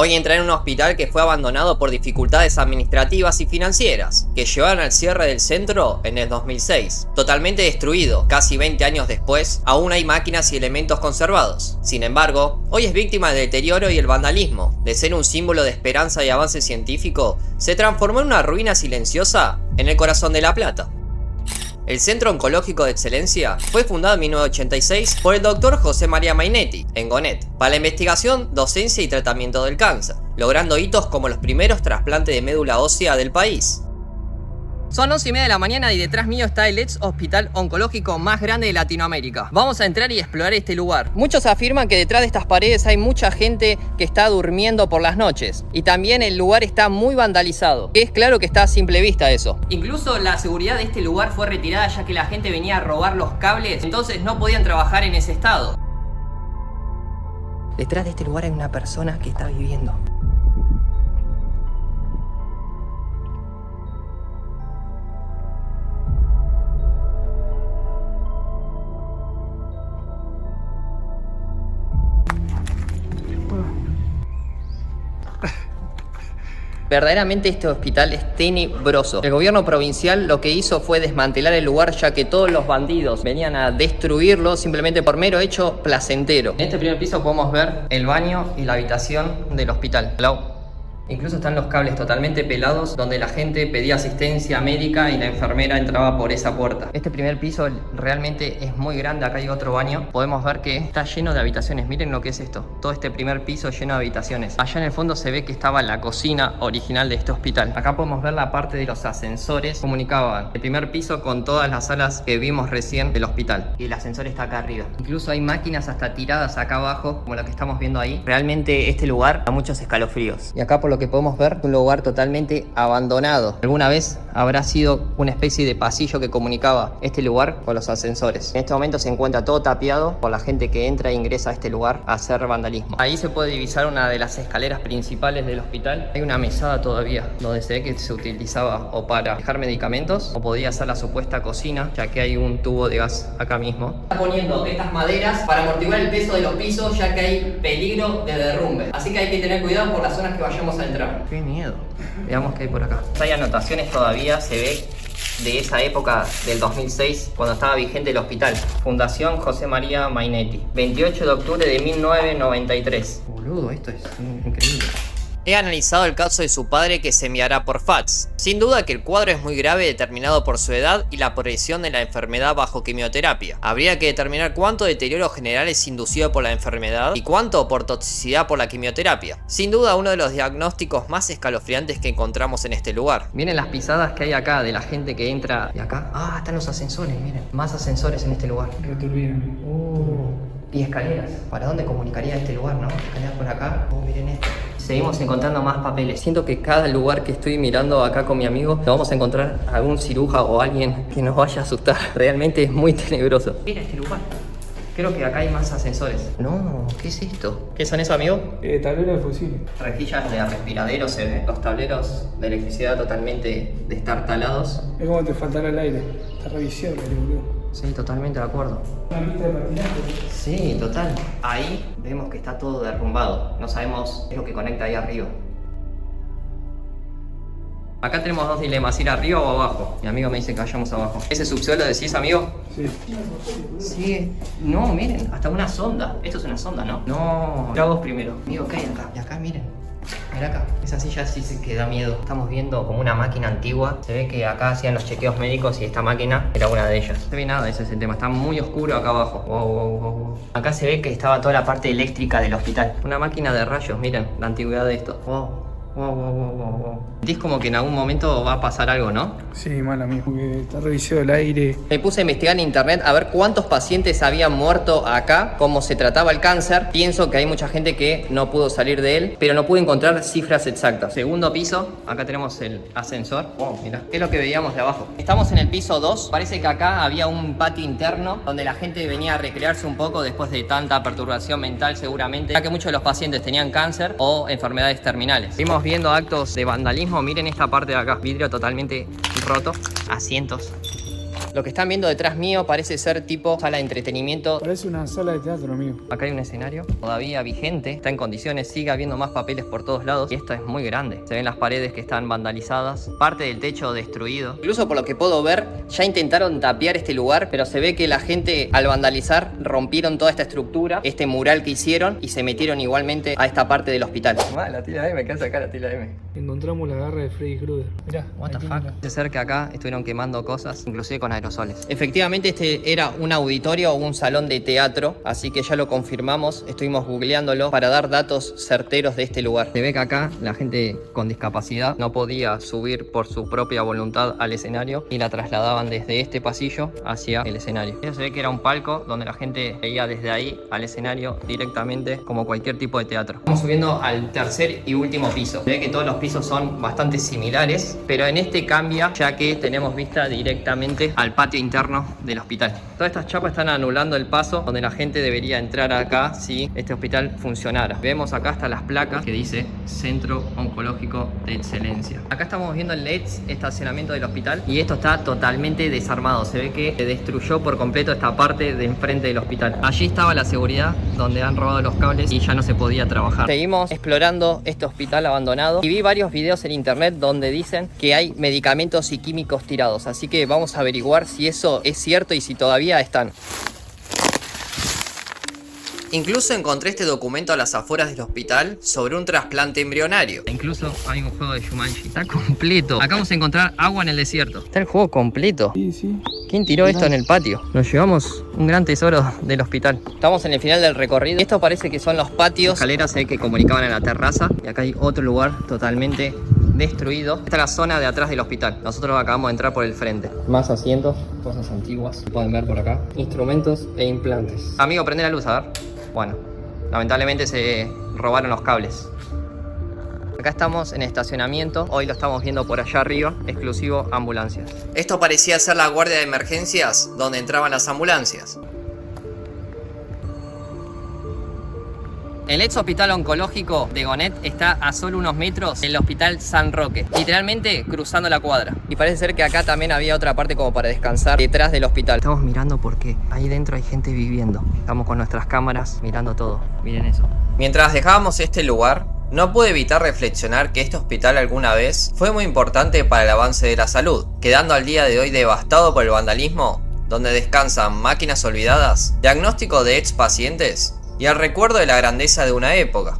Hoy entré en un hospital que fue abandonado por dificultades administrativas y financieras, que llevaron al cierre del centro en el 2006. Totalmente destruido, casi 20 años después, aún hay máquinas y elementos conservados. Sin embargo, hoy es víctima del deterioro y el vandalismo. De ser un símbolo de esperanza y avance científico, se transformó en una ruina silenciosa en el corazón de La Plata. El Centro Oncológico de Excelencia fue fundado en 1986 por el Dr. José María Mainetti, en Gonet, para la investigación, docencia y tratamiento del cáncer, logrando hitos como los primeros trasplantes de médula ósea del país. Son 11:30 de la mañana y detrás mío está el ex hospital oncológico más grande de Latinoamérica. Vamos a entrar y explorar este lugar. Muchos afirman que detrás de estas paredes hay mucha gente que está durmiendo por las noches. Y también el lugar está muy vandalizado. Es claro que está a simple vista eso. Incluso la seguridad de este lugar fue retirada ya que la gente venía a robar los cables, entonces no podían trabajar en ese estado. Detrás de este lugar hay una persona que está viviendo. Verdaderamente este hospital es tenebroso. El gobierno provincial lo que hizo fue desmantelar el lugar ya que todos los bandidos venían a destruirlo simplemente por mero hecho placentero. En este primer piso podemos ver el baño y la habitación del hospital. Incluso están los cables totalmente pelados donde la gente pedía asistencia médica y la enfermera entraba por esa puerta. Este primer piso realmente es muy grande. Acá hay otro baño. Podemos ver que está lleno de habitaciones. Miren lo que es esto. Todo este primer piso lleno de habitaciones. Allá en el fondo se ve que estaba la cocina original de este hospital. Acá podemos ver la parte de los ascensores. Comunicaban el primer piso con todas las salas que vimos recién del hospital. Y el ascensor está acá arriba. Incluso hay máquinas hasta tiradas acá abajo, como la que estamos viendo ahí. Realmente este lugar da muchos escalofríos. Y acá por lo que podemos ver, un lugar totalmente abandonado. Alguna vez habrá sido una especie de pasillo que comunicaba este lugar con los ascensores. En este momento se encuentra todo tapiado por la gente que entra e ingresa a este lugar a hacer vandalismo. Ahí se puede divisar una de las escaleras principales del hospital. Hay una mesada todavía donde se ve que se utilizaba o para dejar medicamentos o podía ser la supuesta cocina, ya que hay un tubo de gas acá mismo. Está poniendo estas maderas para amortiguar el peso de los pisos, ya que hay peligro de derrumbe. Así que hay que tener cuidado por las zonas que vayamos a entrar. ¡Qué miedo! Veamos qué hay por acá. Hay anotaciones todavía, se ve de esa época del 2006, cuando estaba vigente el hospital. Fundación José María Mainetti. 28 de octubre de 1993. Boludo, esto es increíble. He analizado el caso de su padre que se enviará por fax. Sin duda que el cuadro es muy grave determinado por su edad y la progresión de la enfermedad bajo quimioterapia. Habría que determinar cuánto deterioro general es inducido por la enfermedad y cuánto por toxicidad por la quimioterapia. Sin duda uno de los diagnósticos más escalofriantes que encontramos en este lugar. Miren las pisadas que hay acá de la gente que entra. ¿Y acá? Ah, están los ascensores, miren. Más ascensores en este lugar. Y escaleras. ¿Para dónde comunicaría este lugar, no? Escaleras por acá. Miren esto. Seguimos encontrando más papeles. Siento que cada lugar que estoy mirando acá con mi amigo, nos vamos a encontrar algún cirujano o alguien que nos vaya a asustar. Realmente es muy tenebroso. Mira este lugar. Creo que acá hay más ascensores. No, ¿qué es esto? ¿Qué son eso, amigo? Tablero de fusible. Rejillas de respiradero se ven. Los tableros de electricidad totalmente destartalados. Es como te faltará el aire. Esta revisión, boludo. Sí, totalmente de acuerdo. Una pista de patinaje. Sí, total. Ahí vemos que está todo derrumbado. No sabemos qué es lo que conecta ahí arriba. Acá tenemos dos dilemas, ir arriba o abajo. Mi amigo me dice que vayamos abajo. ¿Ese subsuelo decís, amigo? Sí. Sí. No, miren, hasta una sonda. Esto es una sonda, ¿no? No. Mira vos primero. Amigo, ¿qué hay acá? Y acá, miren. Mira acá, esa silla sí se que da miedo. Estamos viendo como una máquina antigua. Se ve que acá hacían los chequeos médicos y esta máquina era una de ellas. No se ve nada, ese es el tema. Está muy oscuro acá abajo. Wow. Acá se ve que estaba toda la parte eléctrica del hospital. Una máquina de rayos, miren, la antigüedad de esto. Wow. Sentís como que en algún momento va a pasar algo, ¿no? Sí, mal amigo, porque está revisado el aire. Me puse a investigar en internet a ver cuántos pacientes habían muerto acá, cómo se trataba el cáncer. Pienso que hay mucha gente que no pudo salir de él, pero no pude encontrar cifras exactas. Segundo piso, acá tenemos el ascensor. Wow, mirá, ¿qué es lo que veíamos de abajo? Estamos en el piso 2. Parece que acá había un patio interno donde la gente venía a recrearse un poco después de tanta perturbación mental seguramente, ya que muchos de los pacientes tenían cáncer o enfermedades terminales. Vimos viendo actos de vandalismo. Miren esta parte de acá, vidrio totalmente roto, asientos Lo que están viendo detrás mío parece ser tipo sala de entretenimiento. Parece una sala de teatro, amigo. Acá hay un escenario todavía vigente, está en condiciones, sigue habiendo más papeles por todos lados y esto es muy grande. Se ven las paredes que están vandalizadas, parte del techo destruido. Incluso por lo que puedo ver, ya intentaron tapiar este lugar, pero se ve que la gente al vandalizar rompieron toda esta estructura, este mural que hicieron y se metieron igualmente a esta parte del hospital. La tira M, ¿qué hace acá la tira M? Encontramos la garra de Freddy Krueger. Mirá, What the aquí, fuck. mirá. Se acerca acá, estuvieron quemando cosas, inclusive con aerosoles. Efectivamente este era un auditorio o un salón de teatro, así que ya lo confirmamos, estuvimos googleándolo para dar datos certeros de este lugar. Se ve que acá la gente con discapacidad no podía subir por su propia voluntad al escenario y la trasladaban desde este pasillo hacia el escenario. Se ve que era un palco donde la gente veía desde ahí al escenario directamente como cualquier tipo de teatro. Estamos subiendo al tercer y último piso. Se ve que todos los pisos son bastante similares, pero en este cambia ya que tenemos vista directamente al patio interno del hospital. Todas estas chapas están anulando el paso donde la gente debería entrar acá si este hospital funcionara. Vemos acá hasta las placas que dice Centro Oncológico de Excelencia. Acá estamos viendo el estacionamiento del hospital y esto está totalmente desarmado. Se ve que se destruyó por completo esta parte de enfrente del hospital. Allí estaba la seguridad donde han robado los cables y ya no se podía trabajar. Seguimos explorando este hospital abandonado y vi varios videos en internet donde dicen que hay medicamentos y químicos tirados, así que vamos a averiguar si eso es cierto y si todavía están. Incluso encontré este documento a las afueras del hospital sobre un trasplante embrionario. Incluso hay un juego de Shumanji. Está completo. Acá vamos a encontrar agua en el desierto. Está el juego completo. Sí, sí. ¿Quién tiró esto en el patio? Nos llevamos un gran tesoro del hospital. Estamos en el final del recorrido. Esto parece que son los patios. Escaleras que comunicaban a la terraza. Y acá hay otro lugar totalmente destruido. Esta es la zona de atrás del hospital. Nosotros acabamos de entrar por el frente. Más asientos, cosas antiguas. Pueden ver por acá. Instrumentos e implantes. Amigo, prende la luz, a ver. Bueno, lamentablemente se robaron los cables. Acá estamos en estacionamiento, hoy lo estamos viendo por allá arriba, exclusivo ambulancias. Esto parecía ser la guardia de emergencias donde entraban las ambulancias. El ex hospital oncológico de Gonet está a solo unos metros del hospital San Roque, literalmente cruzando la cuadra. Y parece ser que acá también había otra parte como para descansar detrás del hospital. Estamos mirando porque ahí dentro hay gente viviendo. Estamos con nuestras cámaras mirando todo, miren eso. Mientras dejábamos este lugar, no pude evitar reflexionar que este hospital alguna vez fue muy importante para el avance de la salud, quedando al día de hoy devastado por el vandalismo, donde descansan máquinas olvidadas, diagnóstico de ex pacientes y el recuerdo de la grandeza de una época.